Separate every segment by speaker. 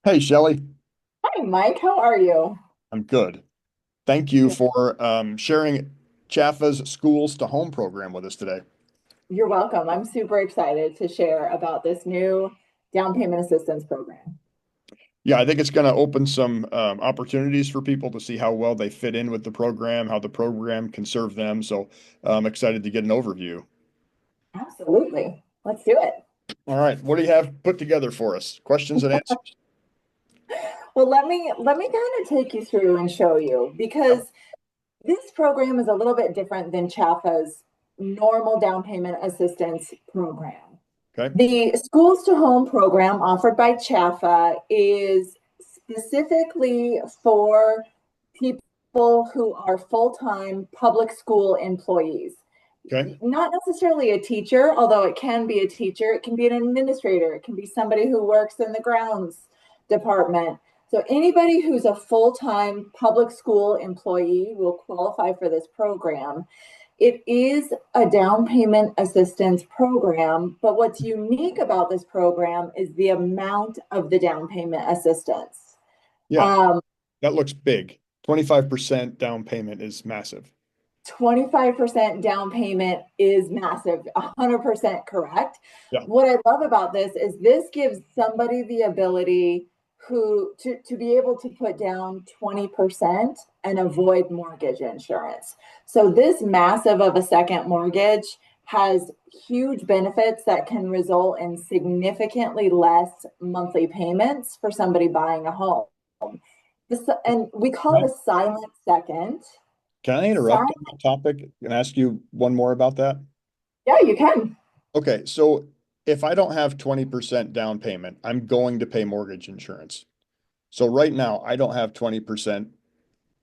Speaker 1: Hey, Shelly.
Speaker 2: Hi, Mike. How are you?
Speaker 1: I'm good. Thank you
Speaker 2: Good.
Speaker 1: for sharing CHFA's Schools to Home program with us today.
Speaker 2: You're welcome. I'm super excited to share about this new down payment assistance program.
Speaker 1: Yeah, I think it's going to open some opportunities for people to see how well they fit in with the program, how the program can serve them. So I'm excited to get an overview.
Speaker 2: Absolutely. Let's do it.
Speaker 1: All right, what do you have put together for us? Questions and answers.
Speaker 2: Well, let me kind of take you through and show you
Speaker 1: Yep.
Speaker 2: because this program is a little bit different than CHFA's normal down payment assistance program.
Speaker 1: Okay.
Speaker 2: The Schools to Home program offered by CHFA is specifically for people who are full-time public school employees.
Speaker 1: Okay.
Speaker 2: Not necessarily a teacher, although it can be a teacher, it can be an administrator, it can be somebody who works in the grounds department. So anybody who's a full-time public school employee will qualify for this program. It is a down payment assistance program, but what's unique about this program is the amount of the down payment assistance.
Speaker 1: Yeah,
Speaker 2: Um,
Speaker 1: that looks big. 25% down payment is massive.
Speaker 2: 25% down payment is massive, 100% correct.
Speaker 1: Yeah.
Speaker 2: What I love about this gives somebody the ability to be able to put down 20% and avoid mortgage insurance. So this massive of a second mortgage has huge benefits that can result in significantly less monthly payments for somebody buying a home. And we call
Speaker 1: Can
Speaker 2: it a silent second.
Speaker 1: can I interrupt
Speaker 2: Silent,
Speaker 1: on that topic and ask you one more about that?
Speaker 2: yeah, you can.
Speaker 1: Okay, so if I don't have 20% down payment, I'm going to pay mortgage insurance. So right now, I don't have 20%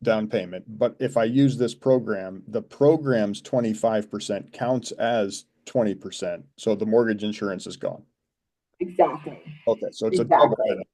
Speaker 1: down payment, but if I use this program, the program's 25% counts as 20%. So the mortgage insurance is gone.
Speaker 2: Exactly.
Speaker 1: Okay, so it's a double
Speaker 2: Exactly.
Speaker 1: benefit.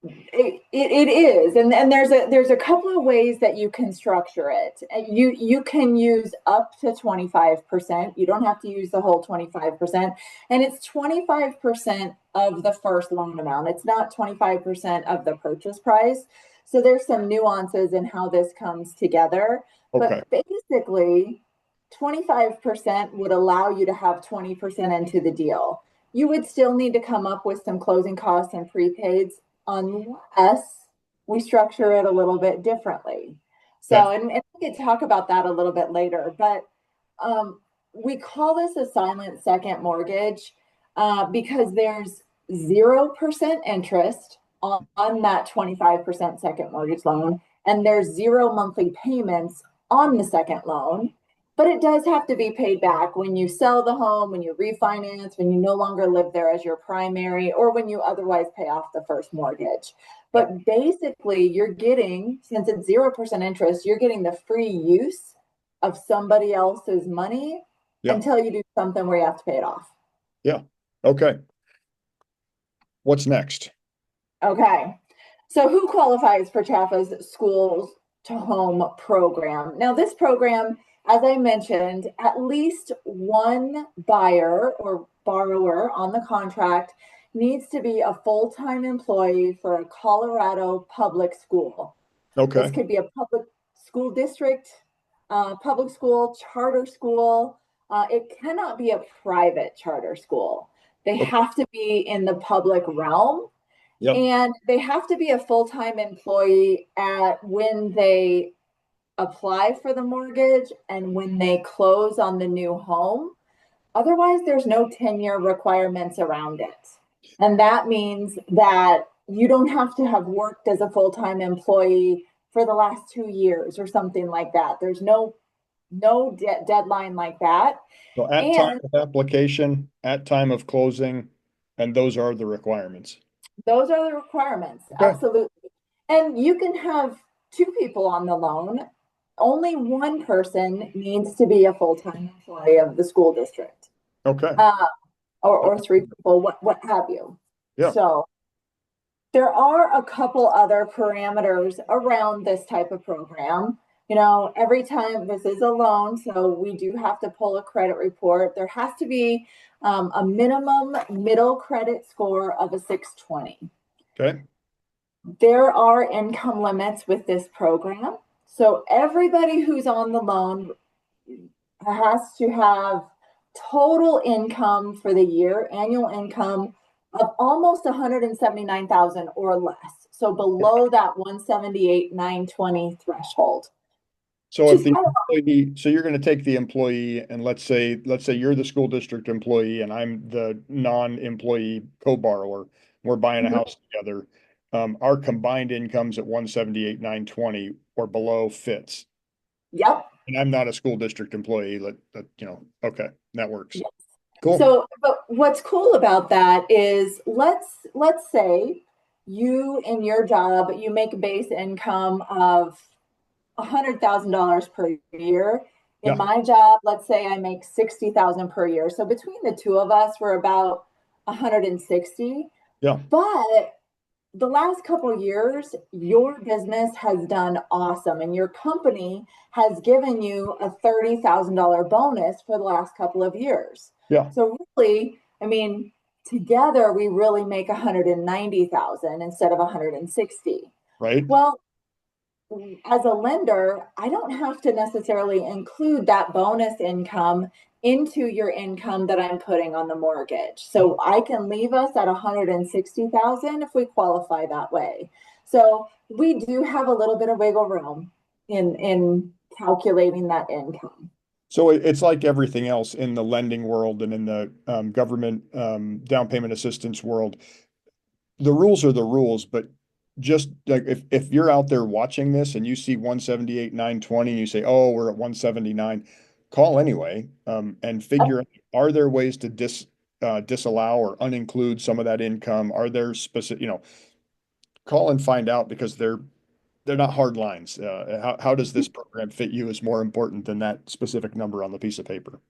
Speaker 2: It is. And there's a couple of ways that you can structure it. You can use up to 25%. You don't have to use the whole 25%. And it's 25% of the first loan amount. It's not 25% of the purchase price. So there's some nuances in how this comes together.
Speaker 1: Okay,
Speaker 2: But basically, 25% would allow you to have 20% into the deal. You would still need to come up with some closing costs and prepaids unless we structure it a little bit differently.
Speaker 1: okay,
Speaker 2: So, and we could talk about that a little bit later, but um, we call this a silent second mortgage because there's 0% interest on that 25% second mortgage loan, and there's zero monthly payments on the second loan. But it does have to be paid back when you sell the home, when you refinance, when you no longer live there as your primary, or when you otherwise pay off the first mortgage.
Speaker 1: yeah,
Speaker 2: But basically, you're getting, since it's 0% interest, you're getting the free use of somebody else's money
Speaker 1: yeah,
Speaker 2: until you do something where you have to pay it off.
Speaker 1: yeah. Okay, what's next?
Speaker 2: Okay. So, who qualifies for CHFA's Schools to Home program? Now, this program, as I mentioned, at least one buyer or borrower on the contract needs to be a full time employee for a Colorado public school. This
Speaker 1: Okay,
Speaker 2: could be a public school district, public school, charter school. It cannot be a private charter school. They
Speaker 1: okay,
Speaker 2: have to be in the public realm,
Speaker 1: yep,
Speaker 2: and they have to be a full-time employee at when they apply for the mortgage and when they close on the new home. Otherwise, there's no tenure requirements around it. And that means that you don't have to have worked as a full-time employee for the last 2 years or something like that. There's no deadline like that.
Speaker 1: so at time
Speaker 2: And
Speaker 1: of application, at time of closing, and those are the requirements.
Speaker 2: those are the requirements.
Speaker 1: Okay,
Speaker 2: Absolutely. And you can have two people on the loan. Only one person needs to be a full-time employee of the school district,
Speaker 1: okay,
Speaker 2: uh, or three people, what have you.
Speaker 1: yeah,
Speaker 2: So there are a couple other parameters around this type of program. You know, every time this is a loan, so we do have to pull a credit report. There has to be a minimum middle credit score of a 620.
Speaker 1: okay,
Speaker 2: There are income limits with this program. So everybody who's on the loan has to have total income for the year, annual income of almost 179,000 or less. So below that 178,920 threshold.
Speaker 1: So if
Speaker 2: Just
Speaker 1: the employee, so you're going to take the employee and let's say you're the school district employee and I'm the non-employee co-borrower. We're buying a house together. Our combined incomes at 178,920 or below fits.
Speaker 2: yep.
Speaker 1: And I'm not a school district employee. Okay, that works. Cool.
Speaker 2: So, but what's cool about that is let's say you in your job you make a base income of $100,000 per year. In
Speaker 1: Yeah,
Speaker 2: my job, let's say I make 60,000 per year. So between the two of us, we're about 160.
Speaker 1: yeah,
Speaker 2: But the last couple of years, your business has done awesome, and your company has given you a $30,000 bonus for the last couple of years.
Speaker 1: yeah,
Speaker 2: So really, I mean, together we really make 190,000 instead of 160.
Speaker 1: right.
Speaker 2: Well, as a lender, I don't have to necessarily include that bonus income into your income that I'm putting on the mortgage. So I can leave us at 160,000 if we qualify that way. So we do have a little bit of wiggle room in calculating that income.
Speaker 1: So it's like everything else in the lending world and in the government down payment assistance world. The rules are the rules, but just like if you're out there watching this and you see 178,920 and you say, oh, we're at 179, call anyway, and figure out, are there ways to disallow or uninclude some of that income? Are there specific, call and find out because they're not hard lines. How does this program fit you is more important than that specific number on the piece of paper.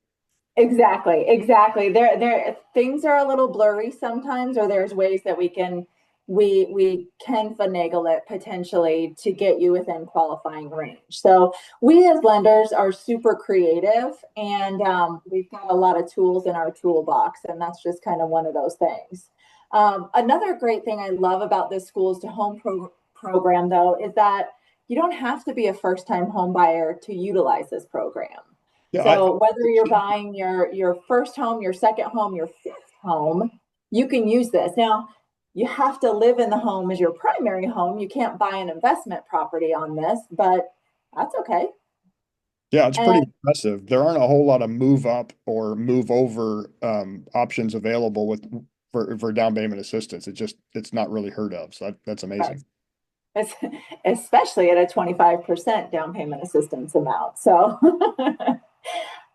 Speaker 2: Exactly, exactly. There things are a little blurry sometimes, or there's ways that we can finagle it potentially to get you within qualifying range. So we as lenders are super creative, and we've got a lot of tools in our toolbox, and that's just kind of one of those things. Another great thing I love about this schools to home program, though, is that you don't have to be a first time home buyer to utilize this program.
Speaker 1: Yeah,
Speaker 2: So whether you're buying your first home, your second home, your fifth home, you can use this. Now, you have to live in the home as your primary home. You can't buy an investment property on this, but that's okay.
Speaker 1: yeah, it's pretty
Speaker 2: And
Speaker 1: impressive. There aren't a whole lot of move up or move over options available for down payment assistance. It's not really heard of. So that's
Speaker 2: right,
Speaker 1: amazing.
Speaker 2: especially at a 25% down payment assistance amount. So,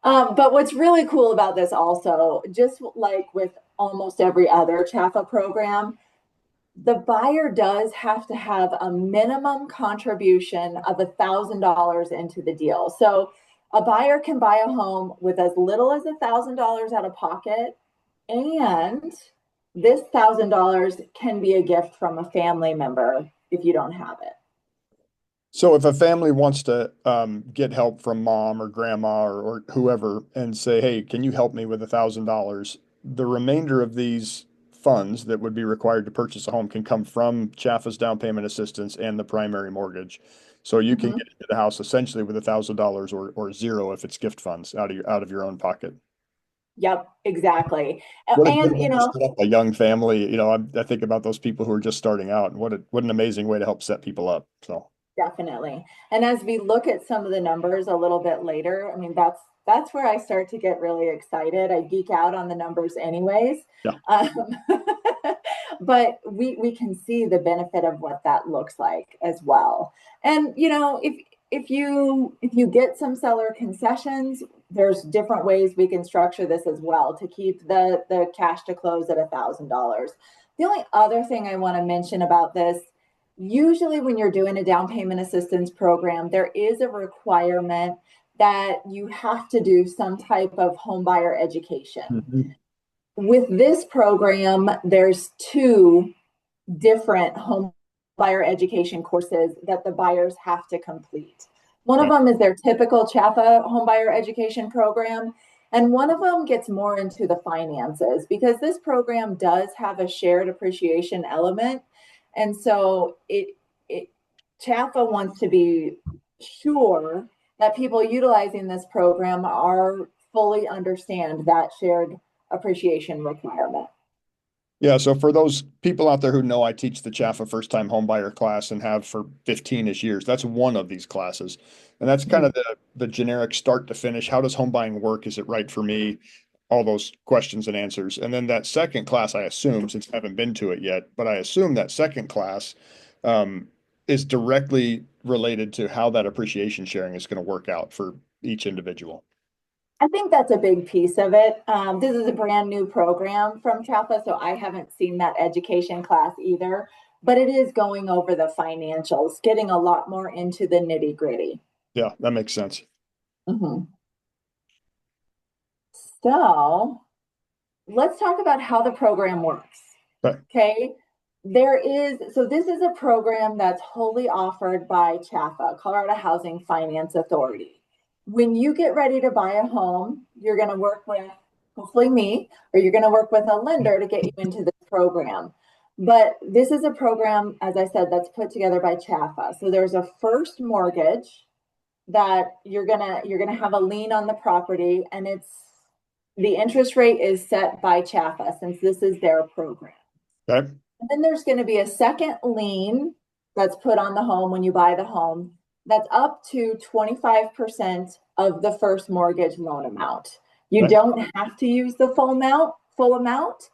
Speaker 2: but what's really cool about this also, just like with almost every other CHFA program, the buyer does have to have a minimum contribution of $1,000 into the deal. So a buyer can buy a home with as little as $1,000 out of pocket, and this $1,000 can be a gift from a family member if you don't have it.
Speaker 1: So if a family wants to get help from mom or grandma or whoever and say, hey, can you help me with $1,000? The remainder of these funds that would be required to purchase a home can come from CHFA's down payment assistance and the primary mortgage. So you can
Speaker 2: Mhm.
Speaker 1: get into the house essentially with $1,000 or zero if it's gift funds out of your own pocket.
Speaker 2: Yep, exactly.
Speaker 1: What a good
Speaker 2: And
Speaker 1: way to set up a young family. I think about those people who are just starting out and what an amazing way to help set people up. So
Speaker 2: definitely. And as we look at some of the numbers a little bit later, I mean, that's where I start to get really excited. I geek out on the numbers anyways.
Speaker 1: yeah.
Speaker 2: Um, but we can see the benefit of what that looks like as well. And if you get some seller concessions, there's different ways we can structure this as well to keep the cash to close at $1,000. The only other thing I want to mention about this, usually when you're doing a down payment assistance program, there is a requirement that you have to do some type of home buyer education.
Speaker 1: Mhm.
Speaker 2: With this program, there's two different home buyer education courses that the buyers have to complete. One of
Speaker 1: Yeah.
Speaker 2: them is their typical CHFA home buyer education program, and one of them gets more into the finances because this program does have a shared appreciation element. And so it CHFA wants to be sure that people utilizing this program are fully understand that shared appreciation requirement.
Speaker 1: Yeah, so for those people out there who know I teach the CHFA first time homebuyer class and have for 15-ish years, that's one of these classes. And that's kind of the generic start to finish. How does home buying work? Is it right for me? All those questions and answers. And then that second class, I assume, since I haven't been to it yet, but I assume that second class um, is directly related to how that appreciation sharing is going to work out for each individual.
Speaker 2: I think that's a big piece of it. This is a brand new program from CHFA, so I haven't seen that education class either, but it is going over the financials, getting a lot more into the nitty gritty.
Speaker 1: Yeah, that makes sense.
Speaker 2: Mhm. So let's talk about how the program works.
Speaker 1: Okay.
Speaker 2: Okay. So this is a program that's wholly offered by CHFA, Colorado Housing Finance Authority. When you get ready to buy a home, you're going to work with hopefully me, or you're going to work with a lender to get you into this program. But this is a program, as I said, that's put together by CHFA. So there's a first mortgage that you're gonna have a lien on the property, and the interest rate is set by CHFA since this is their program.
Speaker 1: Okay.
Speaker 2: And then there's going to be a second lien that's put on the home when you buy the home that's up to 25% of the first mortgage loan amount. You
Speaker 1: Okay.
Speaker 2: don't have to use the full amount,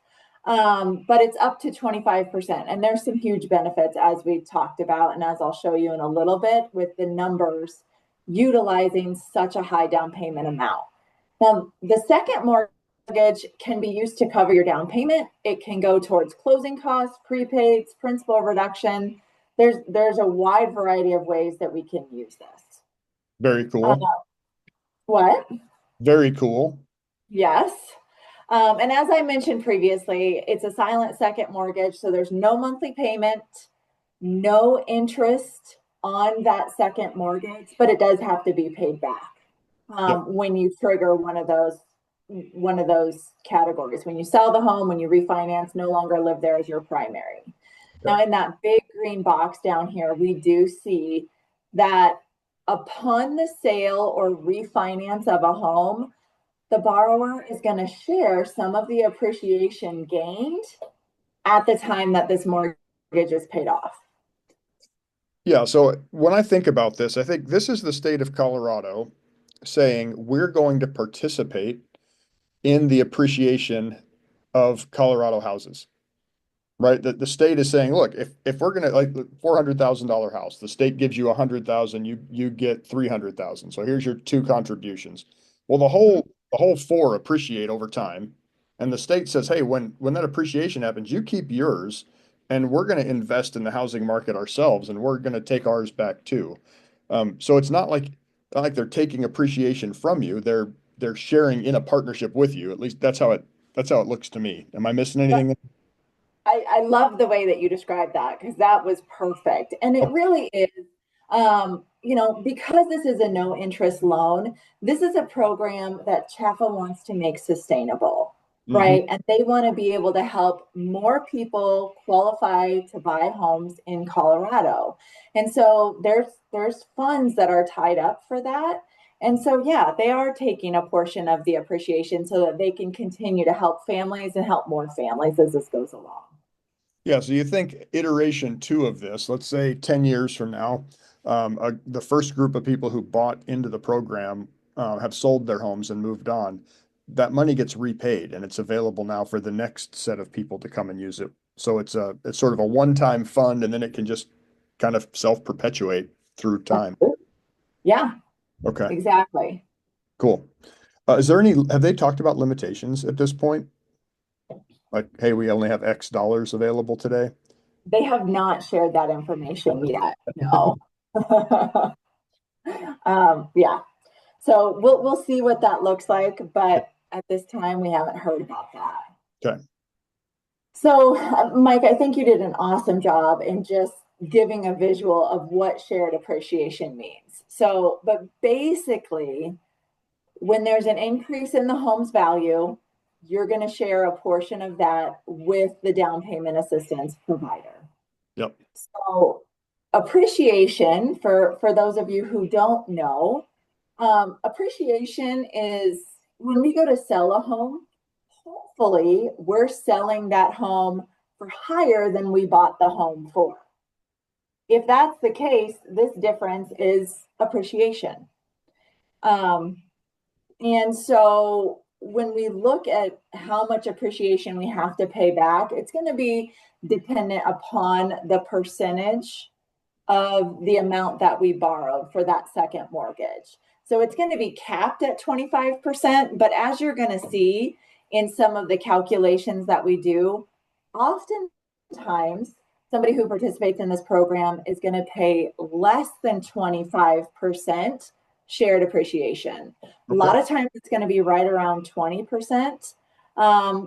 Speaker 2: but it's up to 25%. And there's some huge benefits as we've talked about, and as I'll show you in a little bit with the numbers utilizing such a high down payment amount. The second mortgage can be used to cover your down payment. It can go towards closing costs, prepaids, principal reduction. There's a wide variety of ways that we can use this.
Speaker 1: Very
Speaker 2: Uh,
Speaker 1: cool.
Speaker 2: what?
Speaker 1: Very cool.
Speaker 2: Yes. And as I mentioned previously, it's a silent second mortgage, so there's no monthly payment, no interest on that second mortgage, but it does have to be paid back
Speaker 1: Yeah.
Speaker 2: when you trigger one of those categories. When you sell the home, when you refinance, no longer live there as your primary. Now, in that big green box down here, we do see that upon the sale or refinance of a home, the borrower is going to share some of the appreciation gained at the time that this mortgage is paid off.
Speaker 1: Yeah. So when I think about this, I think this is the state of Colorado saying we're going to participate in the appreciation of Colorado houses. Right? The state is saying, look, if we're gonna like $400,000 house, the state gives you 100,000, you get 300,000. So here's your two contributions. Well, the whole four appreciate over time, and the state says, hey, when that appreciation happens, you keep yours, and we're going to invest in the housing market ourselves, and we're going to take ours back too. So it's not like they're taking appreciation from you. They're sharing in a partnership with you. At least that's how it looks to me. Am I missing anything?
Speaker 2: I love the way that you described that because that was perfect. And it really is, because this is a no interest loan, this is a program that CHFA wants to make sustainable,
Speaker 1: Mhm.
Speaker 2: right? And they want to be able to help more people qualify to buy homes in Colorado. And so there's funds that are tied up for that. And so, yeah, they are taking a portion of the appreciation so that they can continue to help families and help more families as this goes along.
Speaker 1: Yeah, so you think iteration two of this, let's say 10 years from now, the first group of people who bought into the program have sold their homes and moved on. That money gets repaid and it's available now for the next set of people to come and use it. So it's sort of a one-time fund and then it can just kind of self-perpetuate through time.
Speaker 2: Yeah,
Speaker 1: Okay,
Speaker 2: exactly.
Speaker 1: cool. Have they talked about limitations at this point? Like, hey, we only have X dollars available today?
Speaker 2: They have not shared that information yet. No. Yeah. So we'll see what that looks like, but at this time we haven't heard about that.
Speaker 1: Okay.
Speaker 2: So, Mike, I think you did an awesome job in just giving a visual of what shared appreciation means. So, but basically, when there's an increase in the home's value, you're going to share a portion of that with the down payment assistance provider.
Speaker 1: Yep.
Speaker 2: So appreciation, for those of you who don't know, appreciation is when we go to sell a home, hopefully we're selling that home for higher than we bought the home for. If that's the case, this difference is appreciation. Um, and so when we look at how much appreciation we have to pay back, it's going to be dependent upon the percentage of the amount that we borrowed for that second mortgage. So it's going to be capped at 25%, but as you're going to see in some of the calculations that we do, oftentimes somebody who participates in this program is going to pay less than 25% shared appreciation. A
Speaker 1: Okay.
Speaker 2: lot of times it's going to be right around 20%.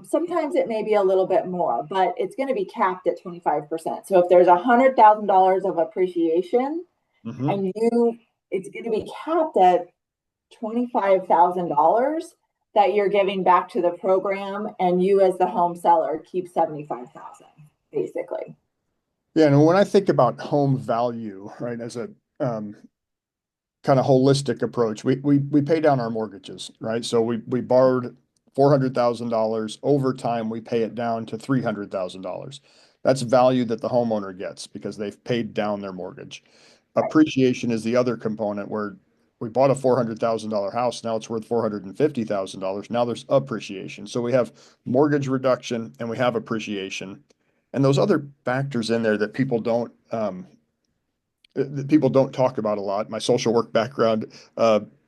Speaker 2: Sometimes it may be a little bit more, but it's going to be capped at 25%. So if there's $100,000 of appreciation
Speaker 1: Mm-hmm.
Speaker 2: and it's going to be capped at $25,000 that you're giving back to the program, and you as the home seller keep 75,000 basically.
Speaker 1: Yeah, and when I think about home value, right, as a kind of holistic approach, we pay down our mortgages, right? So we borrowed $400,000. Over time, we pay it down to $300,000. That's value that the homeowner gets because they've paid down their mortgage.
Speaker 2: Right.
Speaker 1: Appreciation is the other component where we bought a $400,000 house. Now it's worth $450,000. Now there's appreciation. So we have mortgage reduction and we have appreciation. And those other factors in there that people don't talk about a lot. My social work background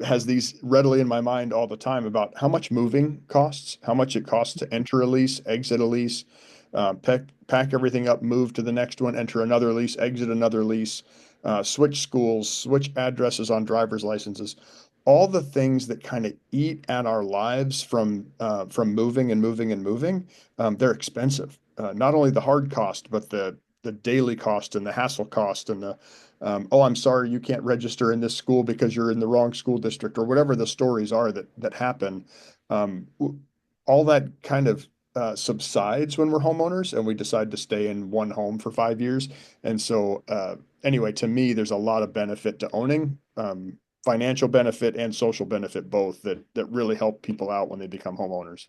Speaker 1: has these readily in my mind all the time about how much moving costs, how much it costs to enter a lease, exit a lease, pack everything up, move to the next one, enter another lease, exit another lease, switch schools, switch addresses on driver's licenses. All the things that kind of eat at our lives from moving and moving and moving, they're expensive. Not only the hard cost, but the daily cost and the hassle cost and the oh, I'm sorry, you can't register in this school because you're in the wrong school district or whatever the stories are that happen. Um, all that kind of subsides when we're homeowners and we decide to stay in one home for 5 years. And so, anyway, to me, there's a lot of benefit to owning, financial benefit and social benefit both that really help people out when they become homeowners.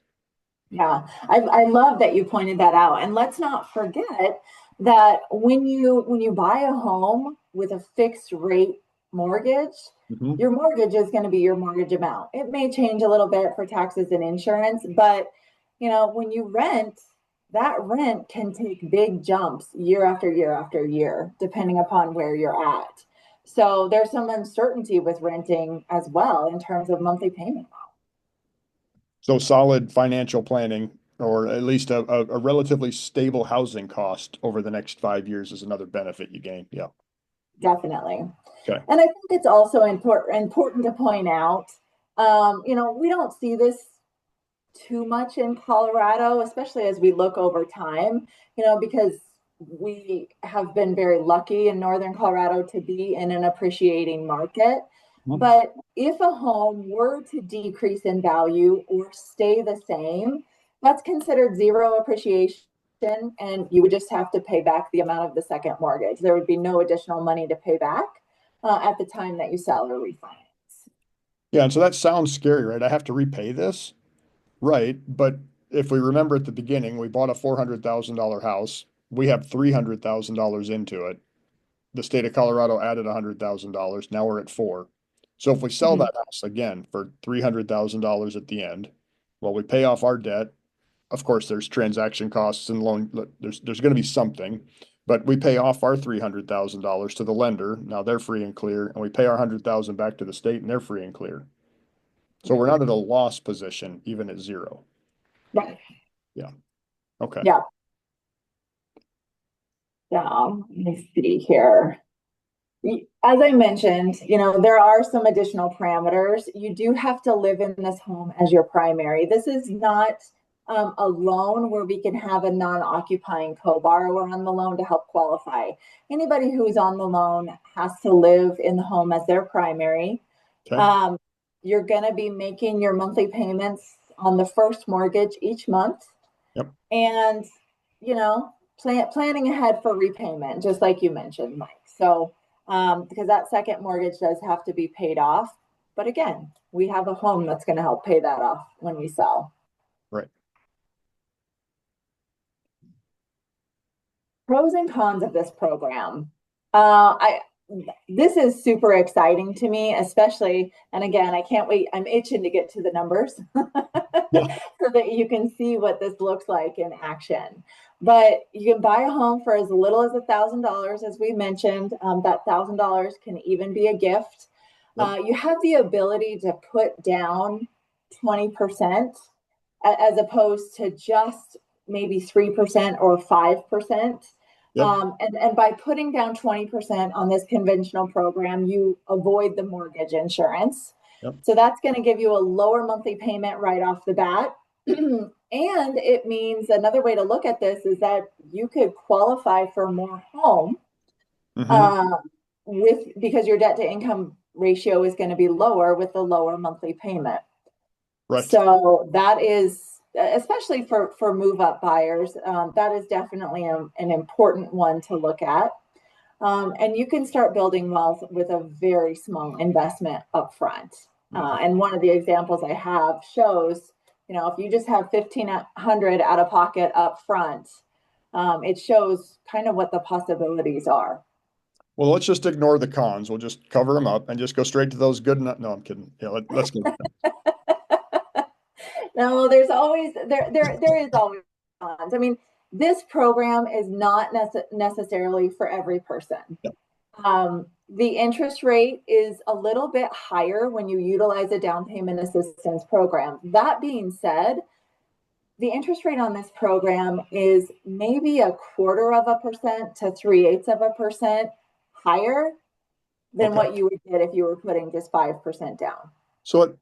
Speaker 2: Yeah, I love that you pointed that out. And let's not forget that when you buy a home with a fixed rate mortgage,
Speaker 1: Mhm.
Speaker 2: your mortgage is going to be your mortgage amount. It may change a little bit for taxes and insurance, but when you rent, that rent can take big jumps year after year after year, depending upon where you're at. So there's some uncertainty with renting as well in terms of monthly payment.
Speaker 1: So solid financial planning, or at least a relatively stable housing cost over the next 5 years is another benefit you gain. Yeah.
Speaker 2: Definitely.
Speaker 1: Okay.
Speaker 2: And I think it's also important to point out, we don't see this too much in Colorado, especially as we look over time, because we have been very lucky in Northern Colorado to be in an appreciating market.
Speaker 1: Mhm.
Speaker 2: But if a home were to decrease in value or stay the same, that's considered zero appreciation. And you would just have to pay back the amount of the second mortgage. There would be no additional money to pay back at the time that you sell or refinance.
Speaker 1: Yeah, and so that sounds scary, right? I have to repay this, right? But if we remember at the beginning, we bought a $400,000 house. We have $300,000 into it. The state of Colorado added $100,000. Now we're at four. So if we sell
Speaker 2: Mhm.
Speaker 1: that house again for $300,000 at the end, well, we pay off our debt. Of course, there's transaction costs and loan. There's going to be something, but we pay off our $300,000 to the lender. Now they're free and clear, and we pay our 100,000 back to the state, and they're free and clear. So we're not at a loss position even at zero.
Speaker 2: Right.
Speaker 1: Yeah. Okay.
Speaker 2: Yeah. So let me see here. As I mentioned, there are some additional parameters. You do have to live in this home as your primary. This is not a loan where we can have a non-occupying co-borrower on the loan to help qualify. Anybody who's on the loan has to live in the home as their primary.
Speaker 1: Okay.
Speaker 2: Um, you're going to be making your monthly payments on the first mortgage each month.
Speaker 1: Yep.
Speaker 2: And, you know, planning ahead for repayment, just like you mentioned, Mike. So, because that second mortgage does have to be paid off. But again, we have a home that's going to help pay that off when we sell.
Speaker 1: Right.
Speaker 2: Pros and cons of this program. This is super exciting to me, especially, and again, I can't wait. I'm itching to get to the numbers
Speaker 1: Yeah.
Speaker 2: so that you can see what this looks like in action. But you can buy a home for as little as $1,000, as we mentioned. That $1,000 can even be a gift.
Speaker 1: Yep.
Speaker 2: You have the ability to put down 20% as opposed to just maybe 3% or 5%.
Speaker 1: Yep.
Speaker 2: And by putting down 20% on this conventional program, you avoid the mortgage insurance.
Speaker 1: Yep.
Speaker 2: So that's going to give you a lower monthly payment right off the bat. And it means another way to look at this is that you could qualify for more home because your debt to income ratio is going to be lower with the lower monthly payment.
Speaker 1: Right.
Speaker 2: So that is, especially for move up buyers, that is definitely an important one to look at. And you can start building wealth with a very small investment up front. And one of the examples I have shows, if you just have $1,500 out of pocket up front, it shows kind of what the possibilities are.
Speaker 1: Well, let's just ignore the cons. We'll just cover them up and just go straight to those good. No, I'm kidding. Yeah, let's go.
Speaker 2: No, there is always cons. I mean, this program is not necessarily for every person.
Speaker 1: Yep.
Speaker 2: The interest rate is a little bit higher when you utilize a down payment assistance program. That being said, the interest rate on this program is maybe 1/4% to 3/8% higher than what you would get if you were putting just 5% down.
Speaker 1: So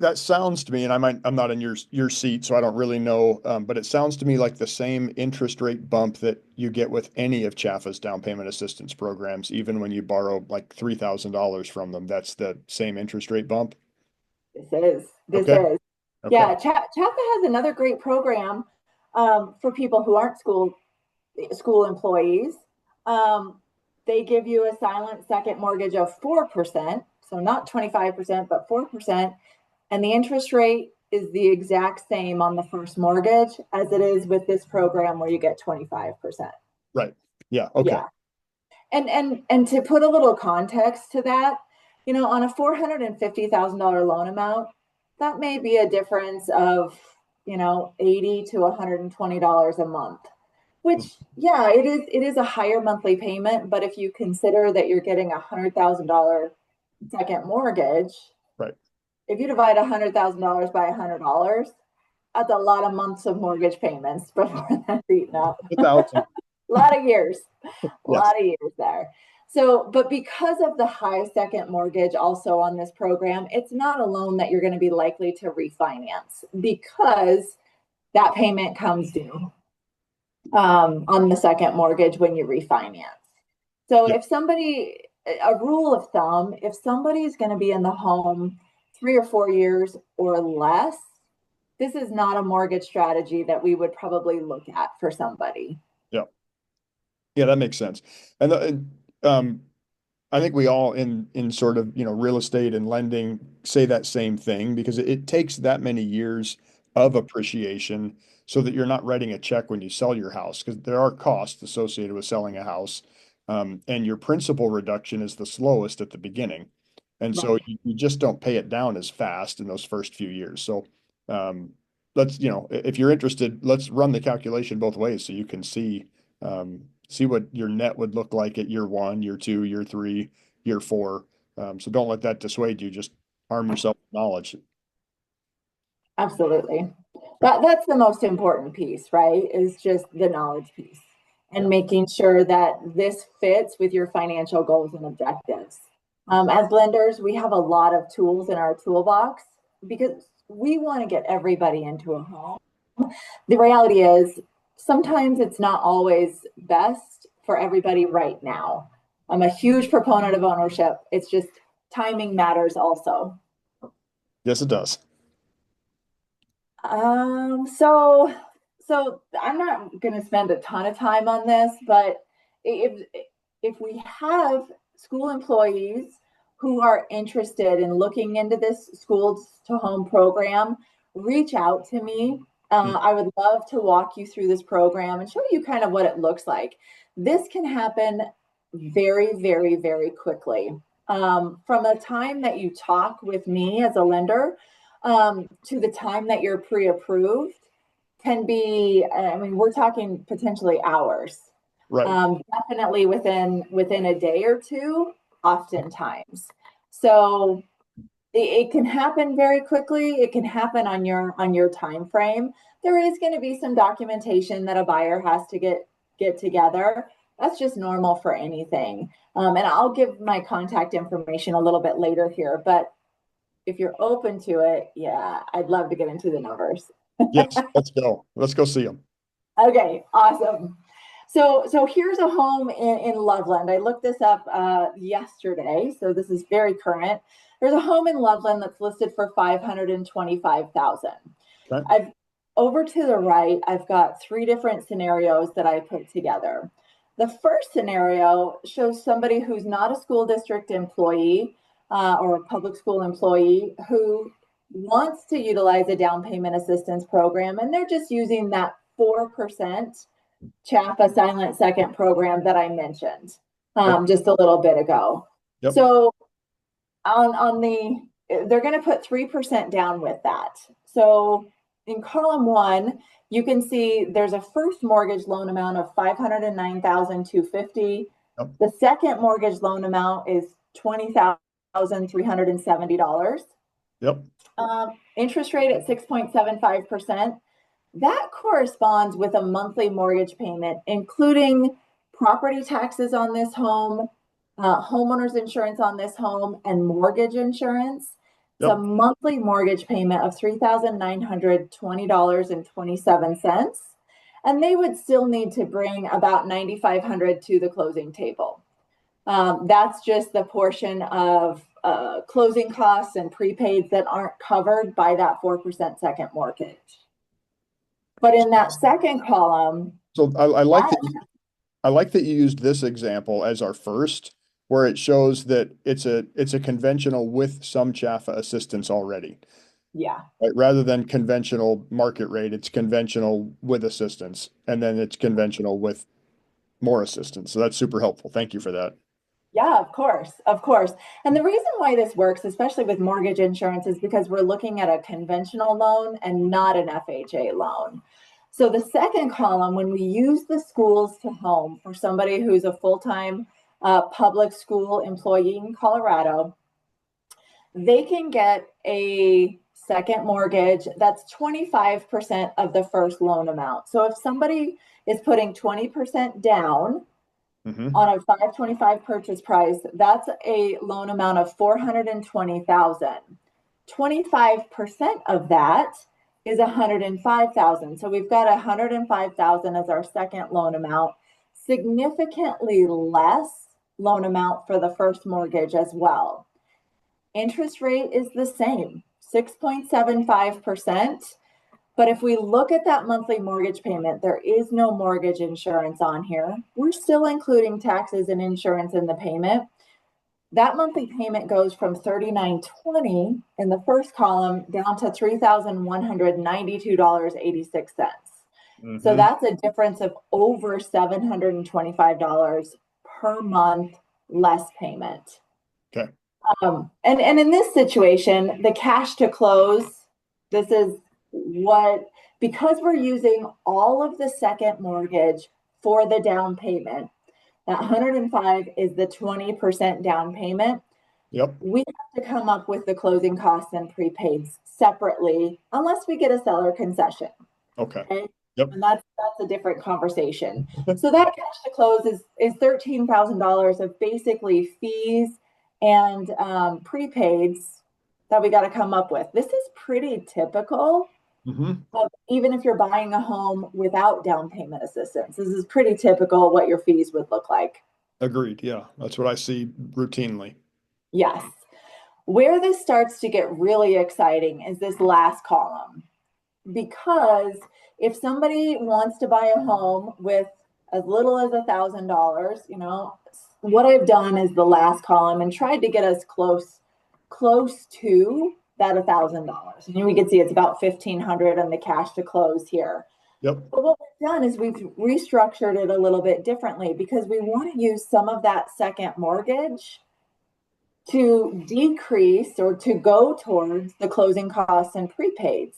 Speaker 1: that sounds to me, and I'm not in your seat, so I don't really know, but it sounds to me like the same interest rate bump that you get with any of CHFA's down payment assistance programs, even when you borrow like $3,000 from them. That's the same interest rate bump.
Speaker 2: This is.
Speaker 1: Okay.
Speaker 2: Yeah, CHFA has another great program for people who aren't school employees. They give you a silent second mortgage of 4%, so not 25%, but 4%. And the interest rate is the exact same on the first mortgage as it is with this program where you get 25%.
Speaker 1: Right. Yeah. Okay.
Speaker 2: Yeah. And to put a little context to that, on a $450,000 loan amount, that may be a difference of, $80 to $120 a month, which, yeah, it is a higher monthly payment. But if you consider that you're getting $100,000 second mortgage,
Speaker 1: right.
Speaker 2: If you divide $100,000 by $100, that's a lot of months of mortgage payments before that's eaten up. A lot of years, a lot of years there. So, but because of the high second mortgage also on this program, it's not a loan that you're going to be likely to refinance because that payment comes due on the second mortgage when you refinance. So if a rule of thumb, if somebody's going to be in the home 3 or 4 years or less, this is not a mortgage strategy that we would probably look at for somebody.
Speaker 1: Yeah. Yeah, that makes sense. And I think we all in sort of, real estate and lending say that same thing because it takes that many years of appreciation so that you're not writing a check when you sell your house because there are costs associated with selling a house. And your principal reduction is the slowest at the beginning. And so you just don't pay it down as fast in those first few years. So let's, if you're interested, let's run the calculation both ways so you can see what your net would look like at year 1, year 2, year 3, year 4. So don't let that dissuade you. Just arm yourself with knowledge.
Speaker 2: Absolutely. That's the most important piece, right? Is just the knowledge piece and making sure that this fits with your financial goals and objectives. As lenders, we have a lot of tools in our toolbox because we want to get everybody into a home. The reality is sometimes it's not always best for everybody right now. I'm a huge proponent of ownership. It's just timing matters also.
Speaker 1: Yes, it does.
Speaker 2: So So I'm not going to spend a ton of time on this, but if if we have school employees who are interested in looking into this schools to home program, reach out to me. I would love to walk you through this program and show you kind of what it looks like. This can happen very, very, very quickly. From the time that you talk with me as a lender to the time that you're pre-approved can be, I mean, we're talking potentially hours.
Speaker 1: Right.
Speaker 2: Definitely within a day or two, oftentimes. So it can happen very quickly. It can happen on your time frame. There is going to be some documentation that a buyer has to get together. That's just normal for anything. And I'll give my contact information a little bit later here, but if you're open to it, yeah, I'd love to get into the numbers.
Speaker 1: Yes, let's go. Let's go see them.
Speaker 2: Okay, awesome. So here's a home in Loveland. I looked this up yesterday, so this is very current. There's a home in Loveland that's listed for $525,000.
Speaker 1: Okay.
Speaker 2: I've over to the right, I've got three different scenarios that I put together. The first scenario shows somebody who's not a school district employee or a public school employee who wants to utilize a down payment assistance program, and they're just using that 4% CHFA Silent Second program that I mentioned just a little bit ago.
Speaker 1: Yep.
Speaker 2: So on the, they're going to put 3% down with that. So in column one, you can see there's a first mortgage loan amount of $509,250.
Speaker 1: Yep.
Speaker 2: The second mortgage loan amount is $20,370.
Speaker 1: Yep.
Speaker 2: Interest rate at 6.75%. That corresponds with a monthly mortgage payment, including property taxes on this home, homeowner's insurance on this home, and mortgage insurance. It's a monthly mortgage payment of $3,920.27. And they would still need to bring about $9,500 to the closing table. That's just the portion of closing costs and prepaids that aren't covered by that 4% second mortgage. But in that second column,
Speaker 1: so I like that you used this example as our first, where it shows that it's a conventional with some CHFA assistance already.
Speaker 2: Yeah.
Speaker 1: Right? Rather than conventional market rate, it's conventional with assistance, and then it's conventional with more assistance. So that's super helpful. Thank you for that.
Speaker 2: Yeah, of course, of course. And the reason why this works, especially with mortgage insurance, is because we're looking at a conventional loan and not an FHA loan. So the second column, when we use the schools to home for somebody who's a full-time public school employee in Colorado, they can get a second mortgage that's 25% of the first loan amount. So if somebody is putting 20% down on a 525 purchase price, that's a loan amount of 420,000. 25% of that is 105,000. So we've got 105,000 as our second loan amount, significantly less loan amount for the first mortgage as well. Interest rate is the same, 6.75%. But if we look at that monthly mortgage payment, there is no mortgage insurance on here. We're still including taxes and insurance in the payment. That monthly payment goes from $39.20 in the first column down to $3,192.86. So that's a difference of over $725 per month less payment.
Speaker 1: Okay.
Speaker 2: And in this situation, the cash to close, this is what, because we're using all of the second mortgage for the down payment, that 105 is the 20% down payment.
Speaker 1: Yep.
Speaker 2: We have to come up with the closing costs and prepaids separately, unless we get a seller concession.
Speaker 1: Okay.
Speaker 2: Yep. And that's a different conversation. So that cash to close is $13,000 of basically fees and prepaids that we got to come up with. This is pretty typical. Even if you're buying a home without down payment assistance, this is pretty typical what your fees would look like.
Speaker 1: Agreed. Yeah, that's what I see routinely.
Speaker 2: Yes. Where this starts to get really exciting is this last column, because if somebody wants to buy a home with as little as $1,000, what I've done is the last column and tried to get us close to that $1,000. And we can see it's about 1,500 on the cash to close here.
Speaker 1: Yep.
Speaker 2: But what we've done is we've restructured it a little bit differently because we want to use some of that second mortgage to decrease or to go towards the closing costs and prepaids.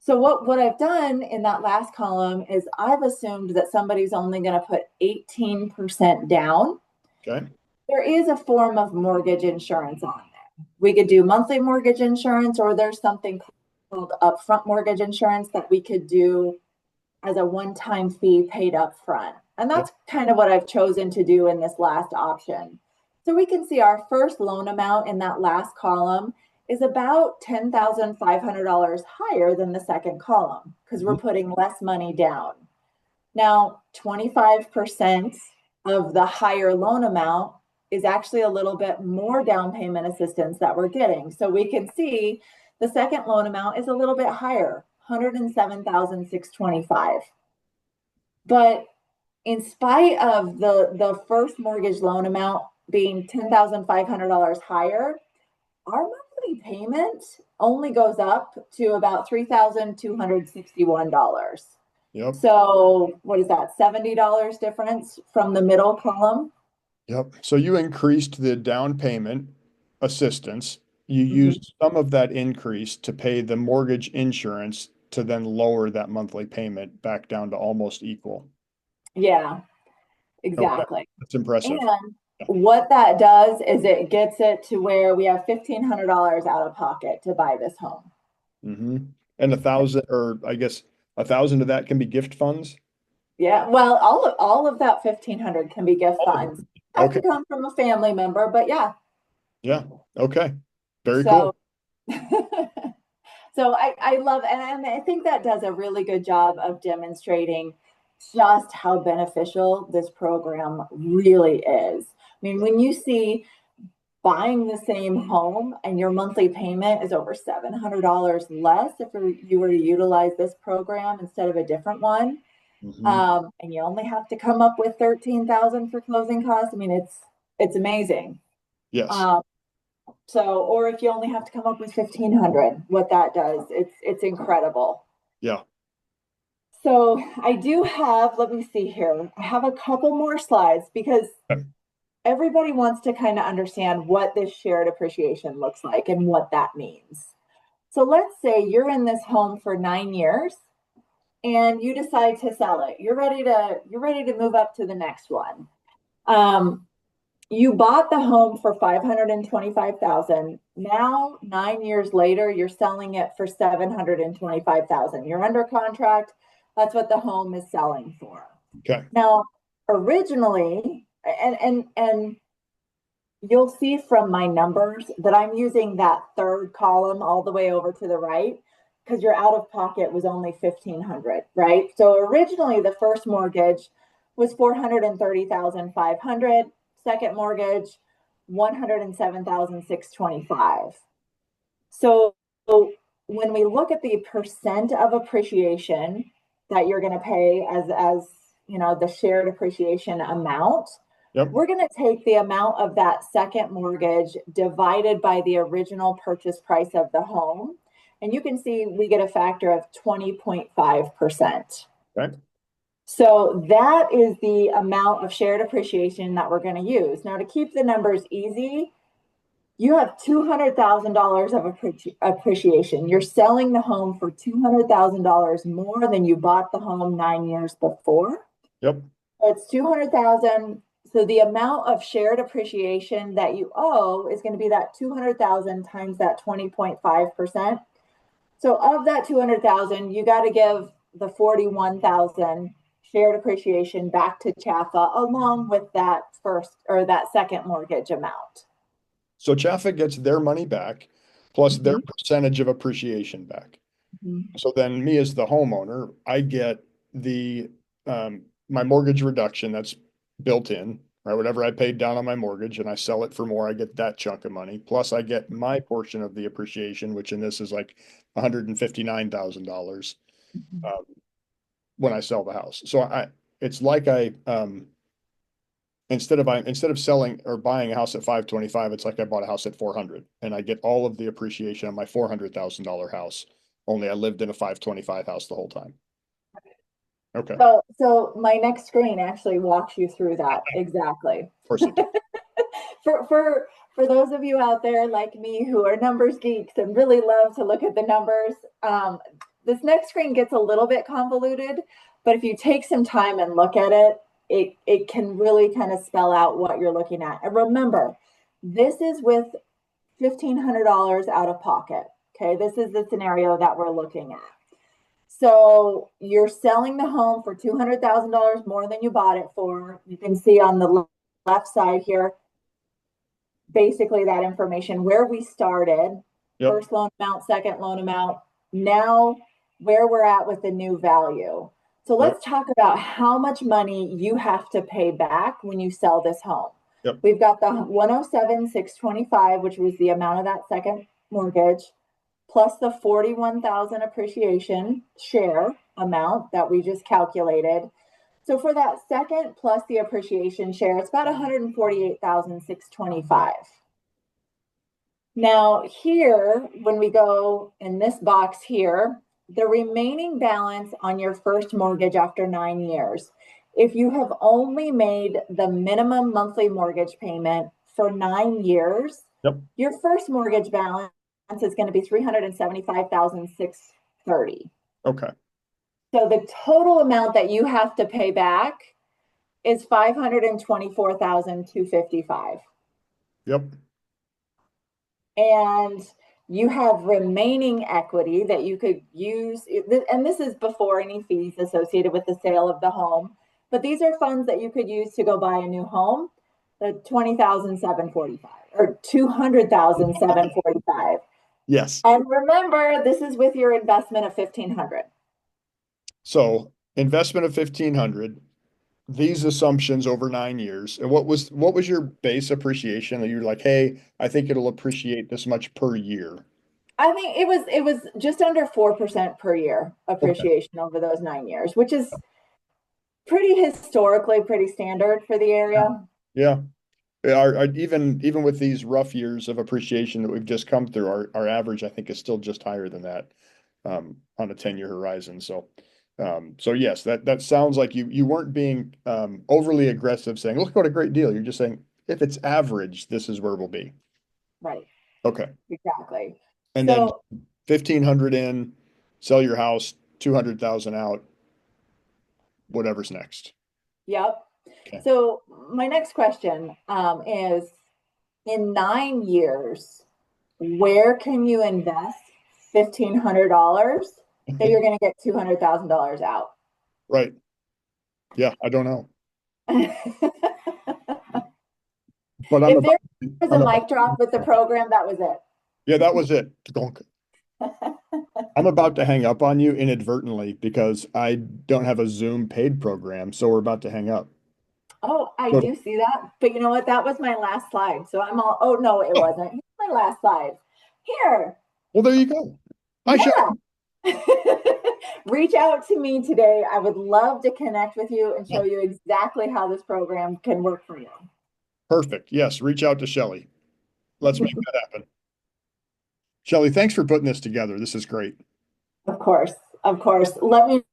Speaker 2: So what I've done in that last column is I've assumed that somebody's only going to put 18% down.
Speaker 1: Okay.
Speaker 2: There is a form of mortgage insurance on there. We could do monthly mortgage insurance, or there's something called upfront mortgage insurance that we could do as a one-time fee paid up front. And that's kind of what I've chosen to do in this last option. So we can see our first loan amount in that last column is about $10,500 higher than the second column because we're putting less money down. Now, 25% of the higher loan amount is actually a little bit more down payment assistance that we're getting. So we can see the second loan amount is a little bit higher, $107,625. But in spite of the first mortgage loan amount being $10,500 higher, our monthly payment only goes up to about $3,261.
Speaker 1: Yep.
Speaker 2: So what is that? $70 difference from the middle column?
Speaker 1: Yep. So you increased the down payment assistance. You used some of that increase to pay the mortgage insurance to then lower that monthly payment back down to almost equal.
Speaker 2: Yeah,
Speaker 1: Okay.
Speaker 2: exactly.
Speaker 1: That's impressive.
Speaker 2: And what that does is it gets it to where we have $1,500 out of pocket to buy this home.
Speaker 1: Mm-hmm. And 1,000, or I guess 1,000 of that can be gift funds.
Speaker 2: Yeah, well, all of that 1,500 can be gift funds. That
Speaker 1: Okay.
Speaker 2: could come from a family member, but yeah.
Speaker 1: Yeah. Okay. Very
Speaker 2: So,
Speaker 1: cool.
Speaker 2: so I love, and I think that does a really good job of demonstrating just how beneficial this program really is. I mean, when you see buying the same home and your monthly payment is over $700 less if you were to utilize this program instead of a different one, and you only have to come up with 13,000 for closing costs. I mean, it's amazing.
Speaker 1: Yes.
Speaker 2: So, or if you only have to come up with 1,500, what that does, it's incredible.
Speaker 1: Yeah.
Speaker 2: So I do have, let me see here. I have a couple more slides because everybody wants to kind of understand what this shared appreciation looks like and what that means. So let's say you're in this home for 9 years and you decide to sell it. You're ready to move up to the next one. You bought the home for $525,000. Now, 9 years later, you're selling it for $725,000. You're under contract. That's what the home is selling for.
Speaker 1: Okay.
Speaker 2: Now, originally, and you'll see from my numbers that I'm using that third column all the way over to the right because your out of pocket was only $1,500, right? So originally the first mortgage was $430,500. Second mortgage, $107,625. So when we look at the percent of appreciation that you're going to pay as the shared appreciation amount, we're going to take the amount of that second mortgage divided by the original purchase price of the home. And you can see we get a factor of 20.5%.
Speaker 1: Okay.
Speaker 2: So that is the amount of shared appreciation that we're going to use. Now, to keep the numbers easy, you have $200,000 of appreciation. You're selling the home for $200,000 more than you bought the home 9 years before.
Speaker 1: Yep.
Speaker 2: So it's $200,000. So the amount of shared appreciation that you owe is going to be that $200,000 times that 20.5%. So of that $200,000, you got to give the $41,000 shared appreciation back to CHFA along with that first or that second mortgage amount.
Speaker 1: So CHFA gets their money back plus their percentage of appreciation back. So then me as the homeowner, I get the my mortgage reduction that's built in, right? Whatever I paid down on my mortgage and I sell it for more, I get that chunk of money. Plus I get my portion of the appreciation, which in this is like $159,000. when I sell the house. So it's like instead of selling or buying a house at 525, it's like I bought a house at 400 and I get all of the appreciation on my $400,000 house. Only I lived in a 525 house the whole time. Okay. Of
Speaker 2: So my next screen actually walks you through that exactly.
Speaker 1: course it does.
Speaker 2: For those of you out there like me who are numbers geeks and really love to look at the numbers, this next screen gets a little bit convoluted, but if you take some time and look at it, it can really kind of spell out what you're looking at. And remember, this is with $1,500 out of pocket. Okay, this is the scenario that we're looking at. So you're selling the home for $200,000 more than you bought it for. You can see on the left side here, basically that information, where we started,
Speaker 1: Yep.
Speaker 2: first loan amount, second loan amount, now where we're at with the new value. So let's talk about how much money you have to pay back when you sell this home.
Speaker 1: Yep.
Speaker 2: We've got the 107,625, which was the amount of that second mortgage, plus the 41,000 appreciation share amount that we just calculated. So for that second plus the appreciation share, it's about 148,625. Now here, when we go in this box here, the remaining balance on your first mortgage after 9 years, if you have only made the minimum monthly mortgage payment for 9 years,
Speaker 1: Yep.
Speaker 2: your first mortgage balance is going to be 375,630.
Speaker 1: Okay.
Speaker 2: So the total amount that you have to pay back is 524,255.
Speaker 1: Yep.
Speaker 2: And you have remaining equity that you could use, and this is before any fees associated with the sale of the home, but these are funds that you could use to go buy a new home, the 20,745 or 200,745.
Speaker 1: Yes.
Speaker 2: And remember, this is with your investment of 1,500.
Speaker 1: So investment of 1,500, these assumptions over 9 years. And what was your base appreciation that you're like, hey, I think it'll appreciate this much per year?
Speaker 2: I think it was just under 4% per year appreciation over those 9 years, which is pretty historically pretty standard for the area.
Speaker 1: Yeah. Even with these rough years of appreciation that we've just come through, our average, I think, is still just higher than that on a 10-year horizon. So yes, that sounds like you weren't being overly aggressive saying, look what a great deal. You're just saying, if it's average, this is where we'll be.
Speaker 2: Right.
Speaker 1: Okay.
Speaker 2: Exactly.
Speaker 1: And then
Speaker 2: So
Speaker 1: 1,500 in, sell your house, 200,000 out, whatever's next.
Speaker 2: yep.
Speaker 1: Okay.
Speaker 2: So my next question is, in 9 years, where can you invest $1,500 that you're going to get $200,000 out?
Speaker 1: Right. Yeah, I don't know. But
Speaker 2: If there was a mic drop with the program, that was it.
Speaker 1: Yeah, that was it. I'm about to hang up on you inadvertently because I don't have a Zoom paid program, so we're about to hang up.
Speaker 2: Oh, I
Speaker 1: So-
Speaker 2: do see that. But you know what? That was my last slide. So I'm all, oh, no, it wasn't. Here's my last slide. Here.
Speaker 1: Well, there you go. Hi,
Speaker 2: Yeah. Reach out to me today. I would love to connect with you and show you exactly how this program can work for you.
Speaker 1: Perfect. Yes, reach out to Shelly. Let's make that happen. Shelly, thanks for putting this together. This is great.
Speaker 2: Of course. Of course. Let me